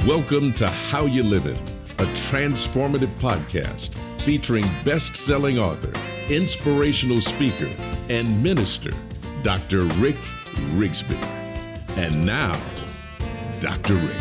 Welcome to How You Livin', a transformative podcast featuring best-selling author, inspirational speaker, and minister, Dr. Rick Rigsby. And now, Dr. Rick.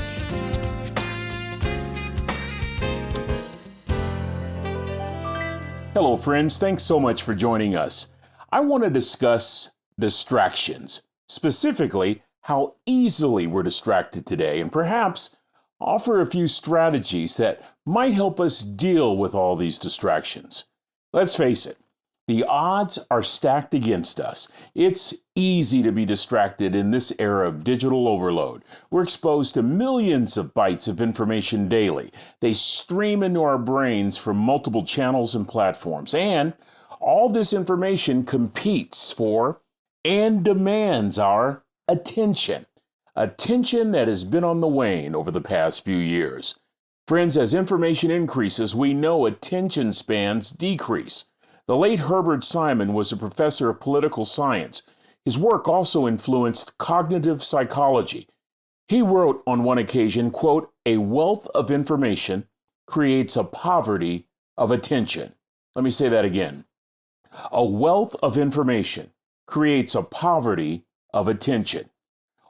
Hello, friends. Thanks so much for joining us. I want to discuss distractions, specifically how easily we're distracted today, and perhaps offer a few strategies that might help us deal with all these distractions. Let's face it, the odds are stacked against us. It's easy to be distracted in this era of digital overload. We're exposed to millions of bytes of information daily. They stream into our brains from multiple channels and platforms, and all this information competes for and demands our attention. Attention that has been on the wane over the past few years. Friends, as information increases, we know attention spans decrease. The late Herbert Simon was a professor of political science. His work also influenced cognitive psychology. He wrote on one occasion, quote, "A wealth of information creates a poverty of attention." Let me say that again. A wealth of information creates a poverty of attention.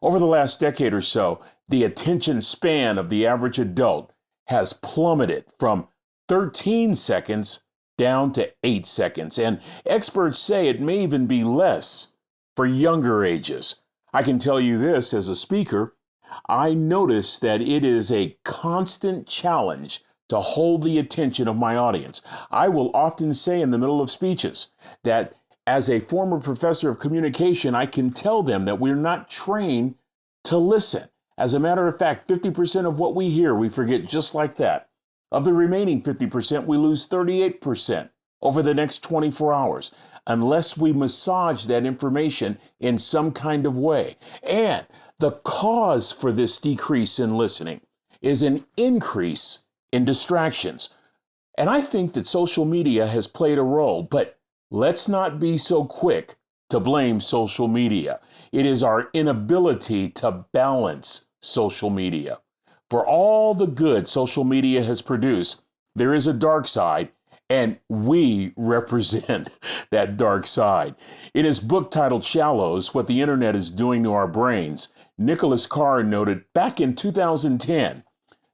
Over the last decade or so, the attention span of the average adult has plummeted from 13 seconds down to 8 seconds, and experts say it may even be less for younger ages. I can tell you this as a speaker, I notice that it is a constant challenge to hold the attention of my audience. I will often say in the middle of speeches that as a former professor of communication, I can tell them that we're not trained to listen. As a matter of fact, 50% of what we hear, we forget just like that. Of the remaining 50%, we lose 38% over the next 24 hours, unless we massage that information in some kind of way. And the cause for this decrease in listening is an increase in distractions. And I think that social media has played a role, but let's not be so quick to blame social media. It is our inability to balance social media. For all the good social media has produced, there is a dark side, and we represent that dark side. In his book titled Shallows, What the Internet is Doing to Our Brains, Nicholas Carr noted back in 2010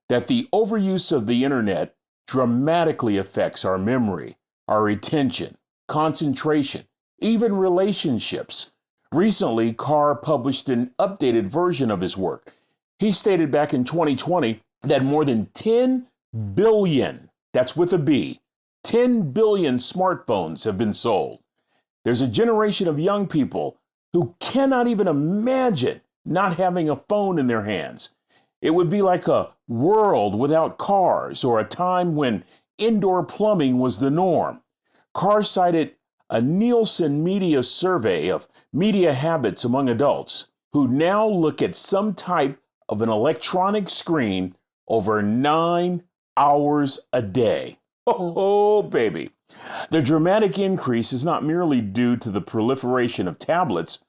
that the overuse of the internet dramatically affects our memory, our retention, concentration, even relationships. Recently, Carr published an updated version of his work. He stated back in 2020 that more than 10 billion, that's with a B, 10 billion smartphones have been sold. There's a generation of young people who cannot even imagine not having a phone in their hands. It would be like a world without cars or a time when indoor plumbing was the norm. Carr cited a Nielsen media survey of media habits among adults who now look at some type of an electronic screen over 9 hours a day. Oh, baby. The dramatic increase is not merely due to the proliferation of tablets,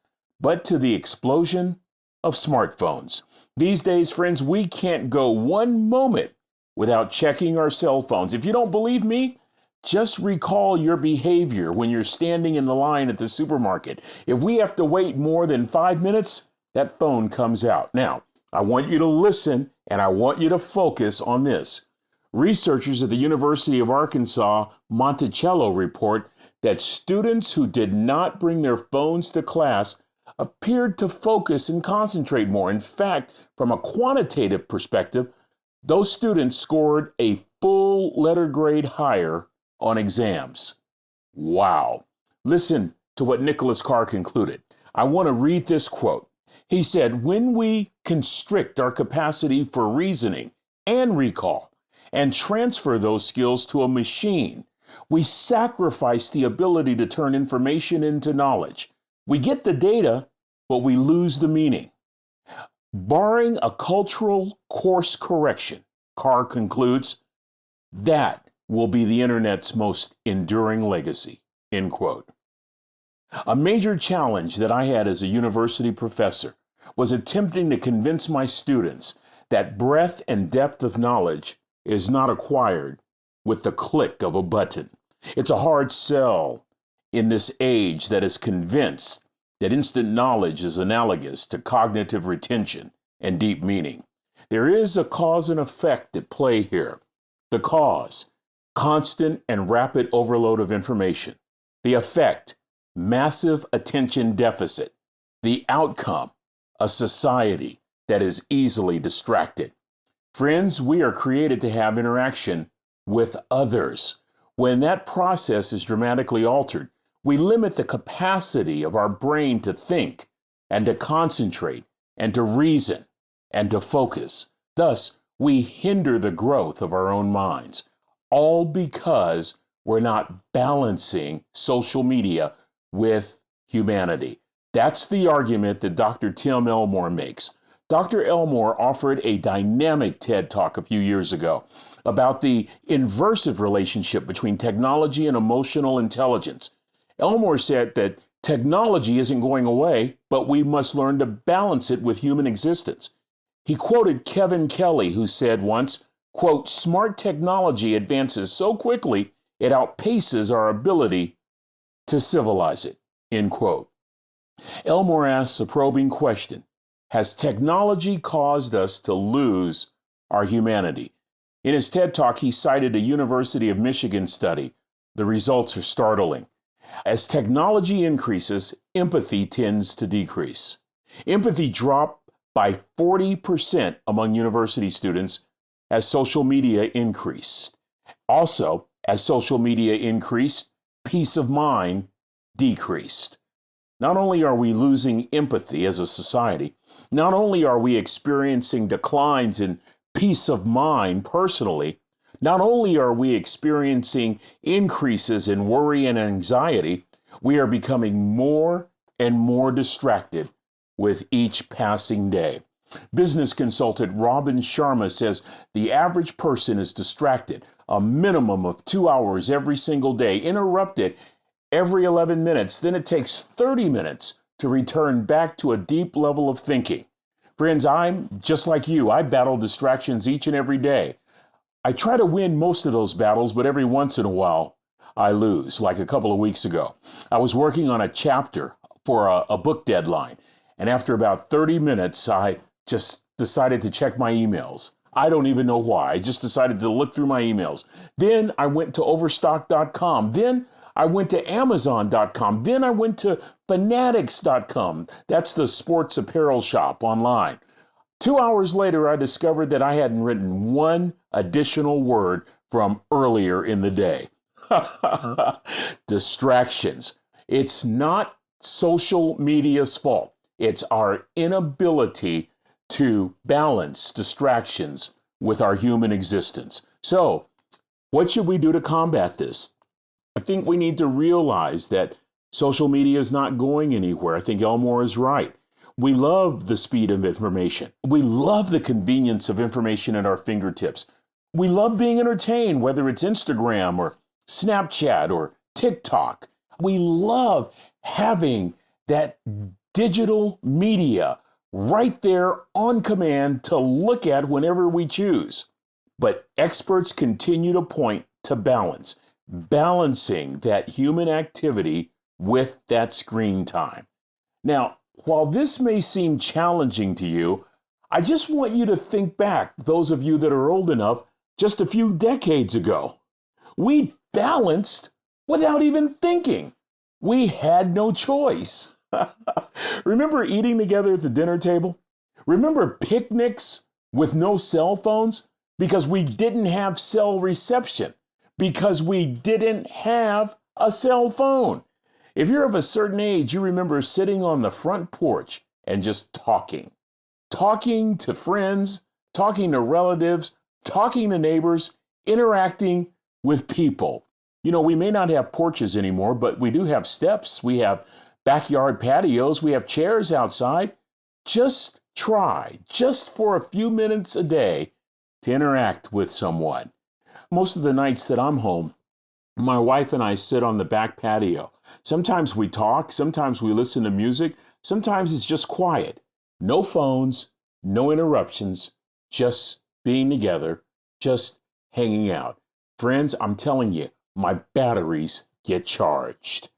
but to the explosion of smartphones. These days, friends, we can't go one moment without checking our cell phones. If you don't believe me, just recall your behavior when you're standing in the line at the supermarket. If we have to wait more than 5 minutes, that phone comes out. Now, I want you to listen and I want you to focus on this. Researchers at the University of Arkansas Monticello report that students who did not bring their phones to class appeared to focus and concentrate more. In fact, from a quantitative perspective, those students scored a full letter grade higher on exams. Wow. Listen to what Nicholas Carr concluded. I want to read this quote. He said, "When we constrict our capacity for reasoning and recall and transfer those skills to a machine, we sacrifice the ability to turn information into knowledge. We get the data, but we lose the meaning. Barring a cultural course correction," Carr concludes, "that will be the internet's most enduring legacy," end quote. A major challenge that I had as a university professor was attempting to convince my students that breadth and depth of knowledge is not acquired with the click of a button. It's a hard sell in this age that is convinced that instant knowledge is analogous to cognitive retention and deep meaning. There is a cause and effect at play here. The cause, constant and rapid overload of information. The effect, massive attention deficit. The outcome, a society that is easily distracted. Friends, we are created to have interaction with others. When that process is dramatically altered, we limit the capacity of our brain to think and to concentrate and to reason and to focus. Thus, we hinder the growth of our own minds, all because we're not balancing social media with humanity. That's the argument that Dr. Tim Elmore makes. Dr. Elmore offered a dynamic TED Talk a few years ago about the inversive relationship between technology and emotional intelligence. Elmore said that technology isn't going away, but we must learn to balance it with human existence. He quoted Kevin Kelly, who said once, quote, "Smart technology advances so quickly, it outpaces our ability to civilize it," end quote. Elmore asks a probing question. Has technology caused us to lose our humanity? In his TED Talk, he cited a University of Michigan study. The results are startling. As technology increases, empathy tends to decrease. Empathy dropped by 40% among university students as social media increased. Also, as social media increased, peace of mind decreased. Not only are we losing empathy as a society, not only are we experiencing declines in peace of mind personally, not only are we experiencing increases in worry and anxiety, we are becoming more and more distracted with each passing day. Business consultant Robin Sharma says the average person is distracted a minimum of 2 hours every single day, interrupted every 11 minutes. Then it takes 30 minutes to return back to a deep level of thinking. Friends, I'm just like you. I battle distractions each and every day. I try to win most of those battles, but every once in a while I lose, like a couple of weeks ago. I was working on a chapter for a book deadline, and after about 30 minutes, I just decided to check my emails. I don't even know why. I just decided to look through my emails. Then I went to overstock.com. Then I went to amazon.com. Then I went to fanatics.com. That's the sports apparel shop online. 2 hours later, I discovered that I hadn't written one additional word from earlier in the day. Distractions. It's not social media's fault. It's our inability to balance distractions with our human existence. So, what should we do to combat this? I think we need to realize that social media is not going anywhere. I think Elmore is right. We love the speed of information. We love the convenience of information at our fingertips. We love being entertained, whether it's Instagram or Snapchat or TikTok. We love having that digital media right there on command to look at whenever we choose. But experts continue to point to balance, balancing that human activity with that screen time. Now, while this may seem challenging to you, I just want you to think back, those of you that are old enough, just a few decades ago. We balanced without even thinking. We had no choice. Remember eating together at the dinner table? Remember picnics with no cell phones? Because we didn't have cell reception. Because we didn't have a cell phone. If you're of a certain age, you remember sitting on the front porch and just talking to friends, talking to relatives, talking to neighbors, interacting with people. You know, we may not have porches anymore, but we do have steps. We have backyard patios. We have chairs outside. Just try, just for a few minutes a day, to interact with someone. Most of the nights that I'm home, my wife and I sit on the back patio. Sometimes we talk, sometimes we listen to music, sometimes it's just quiet. No phones, no interruptions, just being together, just hanging out. Friends, I'm telling you, my batteries get charged.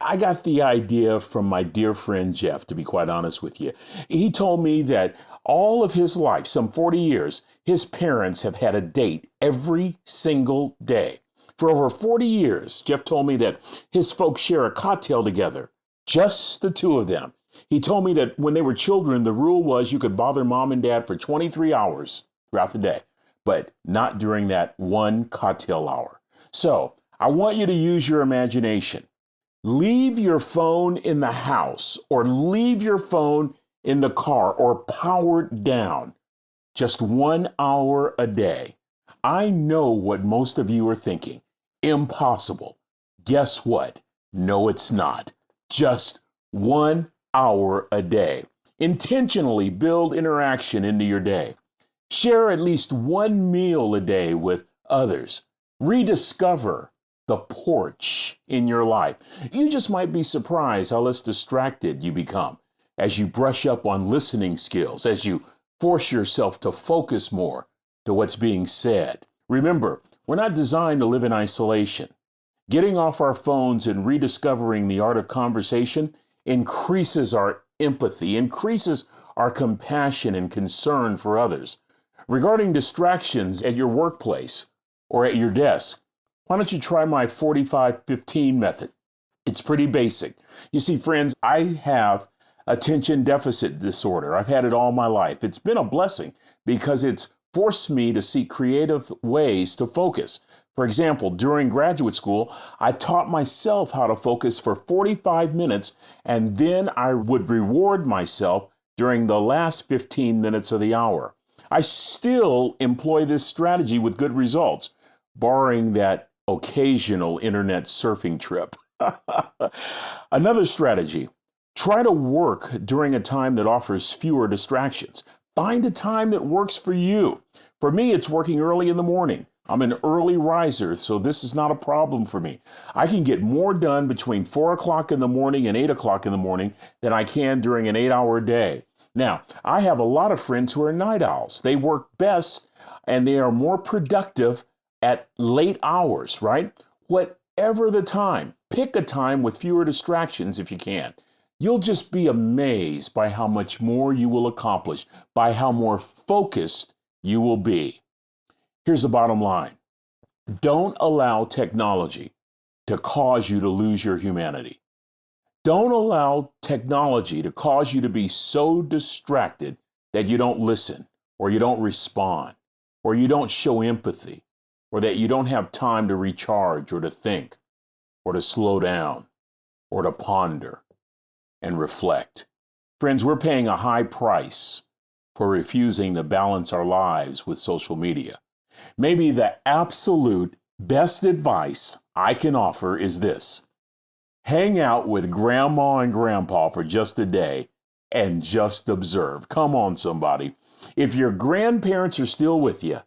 I got the idea from my dear friend Jeff, to be quite honest with you. He told me that all of his life, some 40 years, his parents have had a date every single day. For over 40 years, Jeff told me that his folks share a cocktail together, just the two of them. He told me that when they were children, the rule was you could bother mom and dad for 23 hours throughout the day, but not during that one cocktail hour. So I want you to use your imagination. Leave your phone in the house or leave your phone in the car or power it down. Just 1 hour a day. I know what most of you are thinking. Impossible. Guess what? No, it's not. Just 1 hour a day. Intentionally build interaction into your day. Share at least one meal a day with others. Rediscover the porch in your life. You just might be surprised how less distracted you become as you brush up on listening skills, as you force yourself to focus more to what's being said. Remember, we're not designed to live in isolation. Getting off our phones and rediscovering the art of conversation increases our empathy, increases our compassion and concern for others. Regarding distractions at your workplace or at your desk, why don't you try my 45-15 method? It's pretty basic. You see, friends, I have attention deficit disorder. I've had it all my life. It's been a blessing because it's forced me to seek creative ways to focus. For example, during graduate school, I taught myself how to focus for 45 minutes, and then I would reward myself during the last 15 minutes of the hour. I still employ this strategy with good results, barring that occasional internet surfing trip. Another strategy, try to work during a time that offers fewer distractions. Find a time that works for you. For me, it's working early in the morning. I'm an early riser, so this is not a problem for me. I can get more done between 4 o'clock in the morning and 8 o'clock in the morning than I can during an 8-hour day. Now, I have a lot of friends who are night owls. They work best and they are more productive at late hours, right? Whatever the time, pick a time with fewer distractions if you can. You'll just be amazed by how much more you will accomplish, by how more focused you will be. Here's the bottom line. Don't allow technology to cause you to lose your humanity. Don't allow technology to cause you to be so distracted that you don't listen, or you don't respond, or you don't show empathy, or that you don't have time to recharge or to think or to slow down or to ponder and reflect. Friends, we're paying a high price for refusing to balance our lives with social media. Maybe the absolute best advice I can offer is this. Hang out with grandma and grandpa for just a day and just observe. Come on, somebody. If your grandparents are still with you,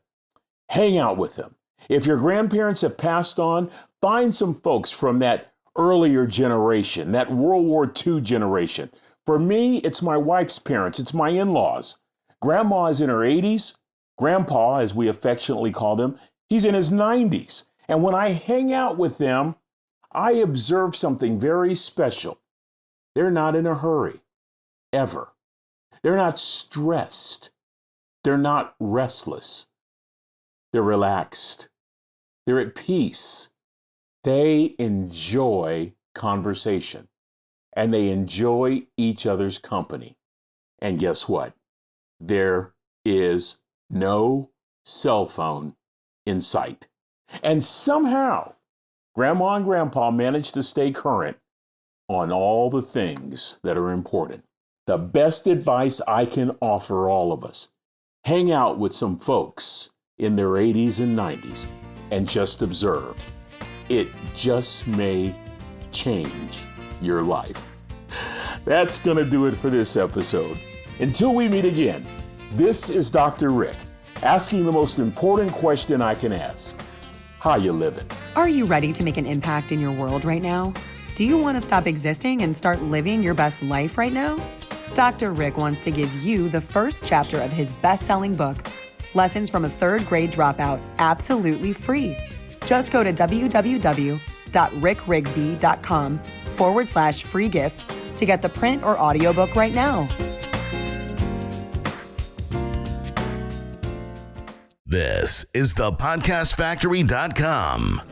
hang out with them. If your grandparents have passed on, find some folks from that earlier generation, that World War II generation. For me, it's my wife's parents. It's my in-laws. Grandma is in her 80s. Grandpa, as we affectionately call them, he's in his 90s. And when I hang out with them, I observe something very special. They're not in a hurry, ever. They're not stressed. They're not restless. They're relaxed. They're at peace. They enjoy conversation and they enjoy each other's company. And guess what? There is no cell phone in sight. And somehow, Grandma and Grandpa managed to stay current on all the things that are important. The best advice I can offer all of us, hang out with some folks in their 80s and 90s and just observe. It just may change your life. That's going to do it for this episode. Until we meet again, this is Dr. Rick asking the most important question I can ask. How you living? Are you ready to make an impact in your world right now? Do you want to stop existing and start living your best life right now? Dr. Rick wants to give you the first chapter of his best-selling book, Lessons from a third grade dropout, absolutely free. Just go to www.rickrigsby.com/free gift to get the print or audiobook right now. This is thepodcastfactory.com.